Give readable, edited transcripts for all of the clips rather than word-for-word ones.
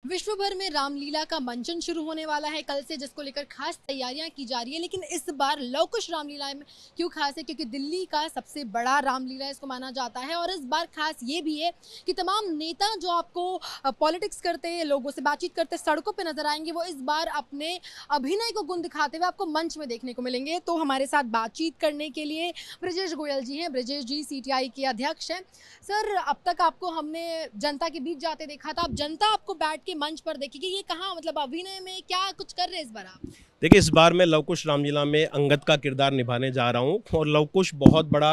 विश्व भर में रामलीला का मंचन शुरू होने वाला है कल से, जिसको लेकर खास तैयारियां की जा रही है। लेकिन इस बार लव कुश रामलीला में क्यों खास है? क्योंकि दिल्ली का सबसे बड़ा रामलीला इसको माना जाता है। और इस बार खास ये भी है कि तमाम नेता जो आपको पॉलिटिक्स करते हैं, लोगों से बातचीत करते सड़कों पर नजर आएंगे, वो इस बार अपने अभिनय को गुण दिखाते हुए आपको मंच में देखने को मिलेंगे। तो हमारे साथ बातचीत करने के लिए ब्रिजेश गोयल जी हैं। ब्रिजेश जी CTI के अध्यक्ष हैं। सर, अब तक आपको हमने जनता के बीच जाते देखा था, अब जनता आपको बैठ के मंच पर देखेगी। ये कहाँ, मतलब अभिनय में क्या कुछ कर रहे हैं इस बार आप? देखिए, इस बार मैं लव कुश रामलीला में अंगद का किरदार निभाने जा रहा हूँ। और लव कुश बहुत बड़ा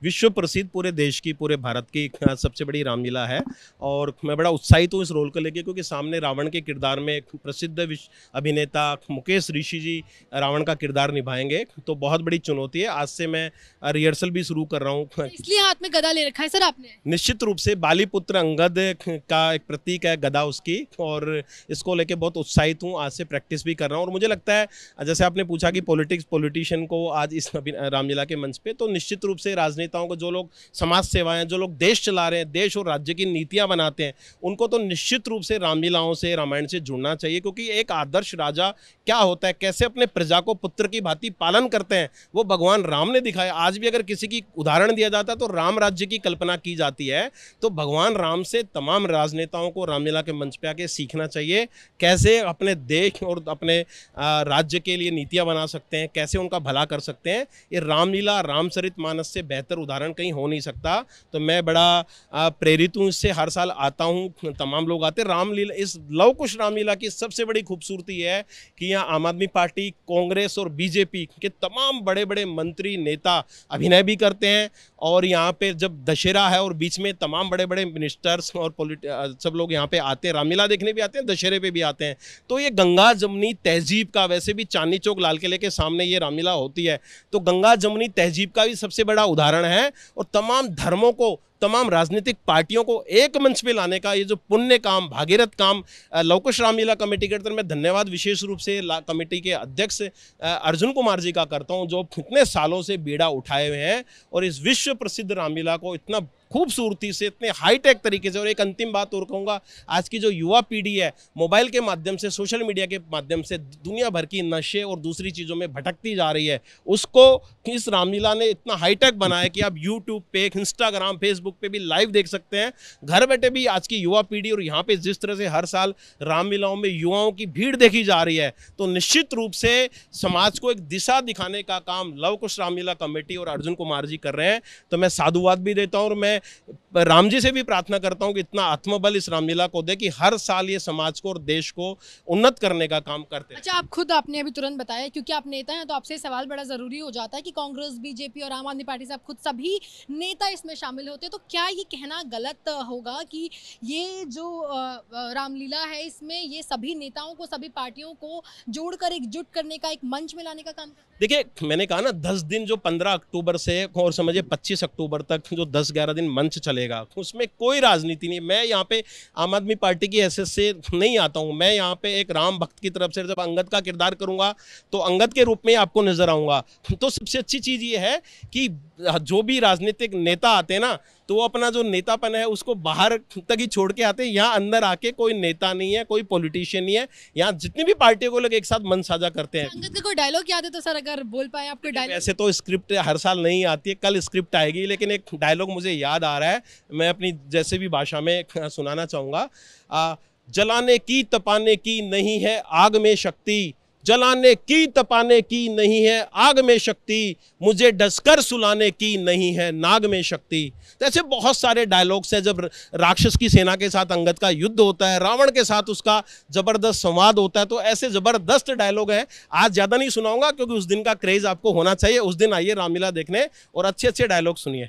विश्व प्रसिद्ध, पूरे देश की, पूरे भारत की सबसे बड़ी रामलीला है। और मैं बड़ा उत्साहित हूँ इस रोल को लेके, क्योंकि सामने रावण के किरदार में एक प्रसिद्ध विश्व अभिनेता मुकेश ऋषि जी रावण का किरदार निभाएंगे। तो बहुत बड़ी चुनौती है। आज से मैं रिहर्सल भी शुरू कर रहा हूँ। इसलिए हाथ में गदा ले रखा है सर आपने? निश्चित रूप से बालीपुत्र अंगद का एक प्रतीक है गदा उसकी, और इसको लेके बहुत उत्साहित हूँ। आज से प्रैक्टिस भी कर रहा हूँ। और मुझे लगता है, जैसे आपने पूछा कि पॉलिटिशियन को आज इस रामलीला के मंच पे, तो निश्चित रूप से राजनेताओं को, जो लोग समाज सेवाएं, जो लोग देश चला रहे हैं, देश और राज्य की नीतियां बनाते हैं, उनको तो निश्चित रूप से रामलीलाओं से, रामायण से जुड़ना चाहिए। क्योंकि एक आदर्श राजा क्या होता है, कैसे अपने प्रजा को पुत्र की भांति पालन करते हैं, वो भगवान राम ने दिखाया। आज भी अगर किसी की उदाहरण दिया जाता है तो राम राज्य की कल्पना की जाती है। तो भगवान राम से तमाम राजनेताओं को रामलीला के मंच पे आके सीखना चाहिए, कैसे अपने देश और अपने राज्य के लिए नीतियां बना सकते हैं, कैसे उनका भला कर सकते हैं। ये रामलीला, रामचरितमानस से बेहतर उदाहरण कहीं हो नहीं सकता। तो मैं बड़ा प्रेरित हूँ इससे। हर साल आता हूँ, तमाम लोग आते हैं। रामलीला, इस लव कुश रामलीला की सबसे बड़ी खूबसूरती है कि यहाँ आम आदमी पार्टी, कांग्रेस और बीजेपी के तमाम बड़े बड़े मंत्री, नेता अभिनय भी करते हैं। और यहाँ पे जब दशहरा है और बीच में तमाम बड़े बड़े मिनिस्टर्स और सब लोग यहाँ पे आते हैं, रामलीला देखने भी आते हैं, दशहरे पे भी आते हैं। तो ये गंगा जमुनी तहजीब का, वैसे भी चांदनी चौक लाल किले के सामने ये रामलीला होती है, तो गंगा जमुनी तहजीब का भी सबसे बड़ा उदाहरण है। और तमाम धर्मों को, तमाम राजनीतिक पार्टियों को एक मंच पे लाने का ये जो पुण्य काम, भागीरथ काम लव कुश रामलीला कमेटी के तरफ मैं धन्यवाद विशेष रूप से कमेटी के अध्यक्ष अर्जुन कुमार जी का करता हूं, जो इतने सालों से बीड़ा उठाए हुए हैं और इस विश्व प्रसिद्ध रामलीला को इतना खूबसूरती से, इतने हाईटेक तरीके से। और एक अंतिम बात और कहूँगा, आज की जो युवा पीढ़ी है, मोबाइल के माध्यम से, सोशल मीडिया के माध्यम से दुनिया भर की नशे और दूसरी चीज़ों में भटकती जा रही है। उसको इस रामलीला ने इतना हाईटेक बनाया कि आप यूट्यूब पे, इंस्टाग्राम, फेसबुक पे भी लाइव देख सकते हैं, घर बैठे भी। आज की युवा पीढ़ी, और यहाँ पे जिस तरह से हर साल रामलीलाओं में युवाओं की भीड़ देखी जा रही है, तो निश्चित रूप से समाज को एक दिशा दिखाने का काम लव कुश रामलीला कमेटी और अर्जुन कुमार जी कर रहे हैं। तो मैं साधुवाद भी देता हूँ, और मैं राम जी से भी प्रार्थना करता हूं कि इतना आत्मबल इस रामलीला को दे कि हर साल ये समाज को और देश को उन्नत करने का काम करते हैं। अच्छा, आप खुद, आपने अभी तुरंत बताया, क्योंकि आप नेता हैं तो आपसे सवाल बड़ा जरूरी हो जाता है कि कांग्रेस, बीजेपी और आम आदमी पार्टी से आप खुद सभी नेता इसमें शामिल होते हैं, तो क्या ये कहना गलत होगा कि ये जो रामलीला है, इसमें ये सभी नेताओं को, सभी पार्टियों को जोड़कर एकजुट करने का, एक मंच में लाने का काम? देखिए, मैंने कहा ना, 10 दिन, जो 15 अक्टूबर से और समझिए 25 अक्टूबर तक जो 10-11 दिन मंच चलेगा, उसमें कोई राजनीति नहीं। मैं यहाँ पे आम आदमी पार्टी की हैसियत से नहीं आता हूँ। मैं यहाँ पे एक राम भक्त की तरफ से, जब अंगद का किरदार करूँगा तो अंगद के रूप में आपको नजर आऊँगा। तो सबसे अच्छी चीज़ ये है कि जो भी राजनीतिक नेता आते हैं ना, तो वो अपना जो नेतापन है उसको बाहर तक ही छोड़ के आते हैं। यहाँ अंदर आके कोई नेता नहीं है, कोई पॉलिटिशियन नहीं है। यहाँ जितनी भी पार्टियों को लोग एक साथ मन साझा करते हैं। अंगद का कोई डायलॉग याद है तो सर अगर बोल पाए आपके डायलॉग? वैसे तो स्क्रिप्ट हर साल नहीं आती है, कल स्क्रिप्ट आएगी, लेकिन एक डायलॉग मुझे याद आ रहा है, मैं अपनी जैसे भी भाषा में सुनाना चाहूँगा। जलाने की तपाने की नहीं है आग में शक्ति, जलाने की तपाने की नहीं है आग में शक्ति, मुझे डसकर सुलाने की नहीं है नाग में शक्ति। तो ऐसे बहुत सारे डायलॉग्स हैं। जब राक्षस की सेना के साथ अंगद का युद्ध होता है, रावण के साथ उसका जबरदस्त संवाद होता है, तो ऐसे जबरदस्त डायलॉग हैं। आज ज़्यादा नहीं सुनाऊंगा, क्योंकि उस दिन का क्रेज आपको होना चाहिए। उस दिन आइए रामलीला देखने और अच्छे अच्छे डायलॉग सुनिए।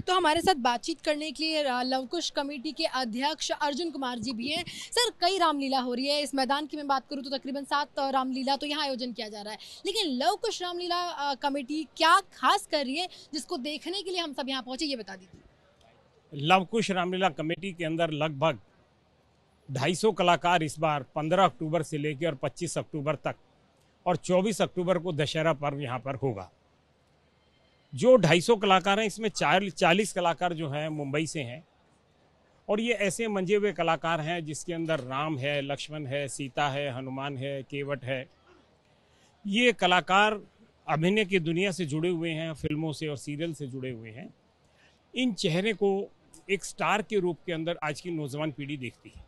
तो हमारे साथ बातचीत करने के लिए लव कुश कमेटी के अध्यक्ष अर्जुन कुमार जी भी हैं। सर, कई रामलीला हो रही है इस मैदान की, मैं बात करूं तो तकरीबन 7 रामलीला तो यहाँ आयोजन किया जा रहा है, लेकिन लव कुश रामलीला कमेटी क्या खास कर रही है जिसको देखने के लिए हम सब यहाँ पहुंचे, ये बता दीजिए। लव कुश रामलीला कमेटी के अंदर लगभग 250 कलाकार इस बार 15 अक्टूबर से लेकर 25 अक्टूबर तक, और 24 अक्टूबर को दशहरा पर्व यहाँ पर होगा। जो 250 कलाकार हैं, इसमें 40 कलाकार जो हैं मुंबई से हैं, और ये ऐसे मंजे हुए कलाकार हैं जिसके अंदर राम है, लक्ष्मण है, सीता है, हनुमान है, केवट है। ये कलाकार अभिनय की दुनिया से जुड़े हुए हैं, फिल्मों से और सीरियल से जुड़े हुए हैं। इन चेहरे को एक स्टार के रूप के अंदर आज की नौजवान पीढ़ी देखती है,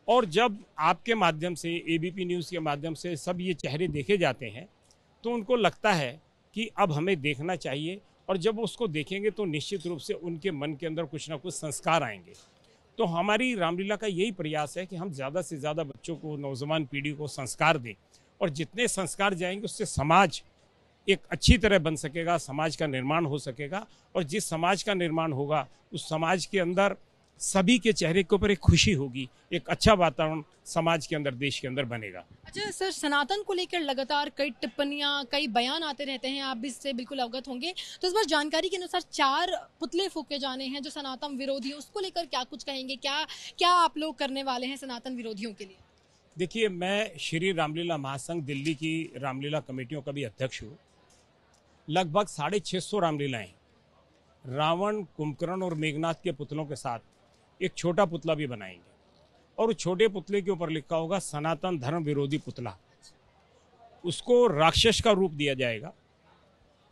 और जब आपके माध्यम से, एबीपी न्यूज़ के माध्यम से सब ये चेहरे देखे जाते हैं तो उनको लगता है कि अब हमें देखना चाहिए, और जब उसको देखेंगे तो निश्चित रूप से उनके मन के अंदर कुछ ना कुछ संस्कार आएंगे। तो हमारी रामलीला का यही प्रयास है कि हम ज़्यादा से ज़्यादा बच्चों को, नौजवान पीढ़ी को संस्कार दें, और जितने संस्कार जाएंगे उससे समाज एक अच्छी तरह बन सकेगा, समाज का निर्माण हो सकेगा, और जिस समाज का निर्माण होगा उस समाज के अंदर सभी के चेहरे के ऊपर एक खुशी होगी, एक अच्छा वातावरण समाज के अंदर, देश के अंदर बनेगा। अच्छा सर, सनातन को लेकर लगातार कई टिप्पणियां, कई बयान आते रहते हैं, आप भी इससे बिल्कुल अवगत होंगे। तो इस बार जानकारी के अनुसार 4 पुतले फूके जाने हैं जो सनातन विरोधी हैं, उसको लेकर क्या कुछ कहेंगे? क्या आप लोग करने वाले हैं सनातन विरोधियों के लिए? देखिए, मैं श्री रामलीला महासंघ दिल्ली की रामलीला कमेटियों का भी अध्यक्ष हूँ। लगभग 650 रामलीलाएं रावण, कुंभकर्ण और मेघनाथ के पुतलों के साथ एक छोटा पुतला भी बनाएंगे, और उस छोटे पुतले के ऊपर लिखा होगा सनातन धर्म विरोधी पुतला। उसको राक्षस का रूप दिया जाएगा।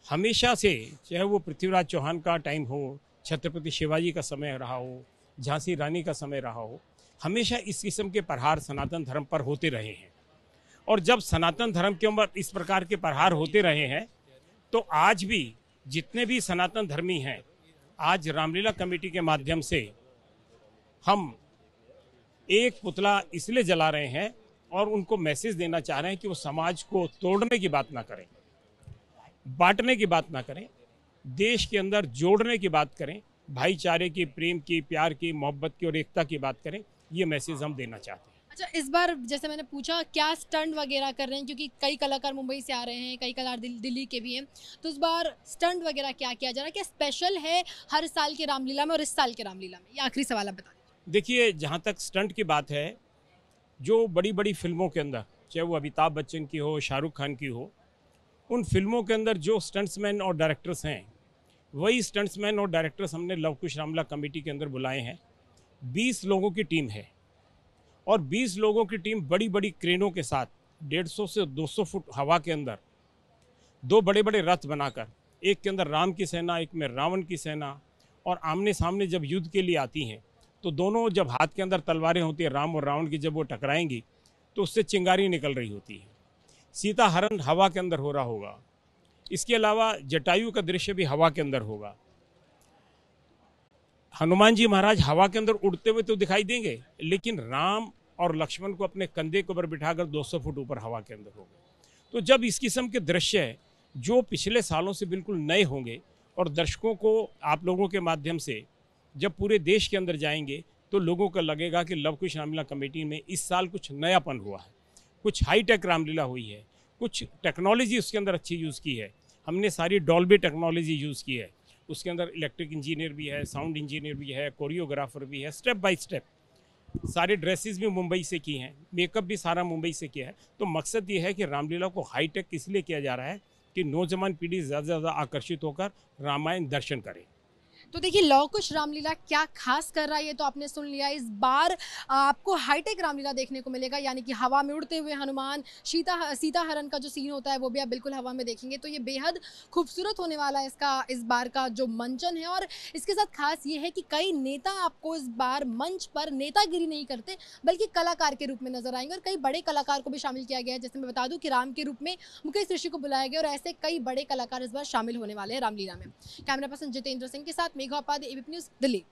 हमेशा से, चाहे वो पृथ्वीराज चौहान का टाइम हो, छत्रपति शिवाजी का समय रहा हो, झांसी रानी का समय रहा हो, हमेशा इस किस्म के प्रहार सनातन धर्म पर होते रहे हैं। और जब सनातन धर्म के ऊपर इस प्रकार के प्रहार होते रहे हैं, तो आज भी जितने भी सनातन धर्मी हैं, आज रामलीला कमेटी के माध्यम से हम एक पुतला इसलिए जला रहे हैं और उनको मैसेज देना चाह रहे हैं कि वो समाज को तोड़ने की बात ना करें, बांटने की बात ना करें, देश के अंदर जोड़ने की बात करें, भाईचारे की, प्रेम की, प्यार की, मोहब्बत की और एकता की बात करें। ये मैसेज हम देना चाहते हैं। अच्छा, इस बार जैसे मैंने पूछा, क्या स्टंट वगैरह कर रहे हैं? क्योंकि कई कलाकार मुंबई से आ रहे हैं, कई कलाकार दिल्ली के भी हैं, तो इस बार स्टंट वगैरह क्या किया जा रहा है? क्या स्पेशल है हर साल के रामलीला में और इस साल के रामलीला में? ये आखिरी सवाल आप बता दीजिए। देखिए, जहाँ तक स्टंट की बात है, जो बड़ी बड़ी फिल्मों के अंदर, चाहे वो अमिताभ बच्चन की हो, शाहरुख खान की हो, उन फिल्मों के अंदर जो स्टंट्समैन और डायरेक्टर्स हैं, वही स्टंट्समैन और डायरेक्टर्स हमने लव कुश रामलीला कमेटी के अंदर बुलाए हैं। 20 लोगों की टीम है, और 20 लोगों की टीम बड़ी बड़ी क्रेनों के साथ 150 से 200 फुट हवा के अंदर 2 बड़े बड़े रथ बनाकर, एक के अंदर राम की सेना, एक में रावण की सेना, और आमने सामने जब युद्ध के लिए आती हैं तो दोनों, जब हाथ के अंदर तलवारें होती है राम और रावण की, जब वो टकराएंगी तो उससे चिंगारी निकल रही होती है। सीता हरण हवा के अंदर हो रहा होगा। इसके अलावा जटायु का दृश्य भी हवा के अंदर होगा। हनुमान जी महाराज हवा के अंदर उड़ते हुए तो दिखाई देंगे, लेकिन राम और लक्ष्मण को अपने कंधे के ऊपर बिठाकर 200 फुट ऊपर हवा के अंदर होंगे। तो जब इस किस्म के दृश्य जो पिछले सालों से बिल्कुल नए होंगे, और दर्शकों को, आप लोगों के माध्यम से जब पूरे देश के अंदर जाएंगे, तो लोगों को लगेगा कि लव कुश रामलीला कमेटी में इस साल कुछ नयापन हुआ है, कुछ हाईटेक रामलीला हुई है, कुछ टेक्नोलॉजी उसके अंदर अच्छी यूज़ की है। हमने सारी डॉल्बी टेक्नोलॉजी यूज़ की है। उसके अंदर इलेक्ट्रिक इंजीनियर भी है, साउंड इंजीनियर भी है, कोरियोग्राफर भी है, स्टेप बाय स्टेप। सारे ड्रेसेस भी मुंबई से की हैं, मेकअप भी सारा मुंबई से किया है। तो मकसद ये है कि रामलीला को हाईटेक इसलिए किया जा रहा है कि नौजवान पीढ़ी ज़्यादा से ज़्यादा आकर्षित होकर रामायण दर्शन करे। तो देखिए, लव कुश रामलीला क्या खास कर रहा है ये तो आपने सुन लिया। इस बार आपको हाईटेक रामलीला देखने को मिलेगा, यानी कि हवा में उड़ते हुए हनुमान, सीता हरण का जो सीन होता है वो भी आप बिल्कुल हवा में देखेंगे। तो ये बेहद खूबसूरत होने वाला है इस बार का जो मंचन है। और इसके साथ खास ये है कि कई नेता आपको इस बार मंच पर नेतागिरी नहीं करते, बल्कि कलाकार के रूप में नजर आएंगे, और कई बड़े कलाकार को भी शामिल किया गया है। जैसे मैं बता दूं कि राम के रूप में मुकेश ऋषि को बुलाया गया, और ऐसे कई बड़े कलाकार इस बार शामिल होने वाले हैं रामलीला में। कैमरा पर्सन जितेंद्र सिंह के साथ मेघा उपाध्याय, एबीपी न्यूज़ दिल्ली।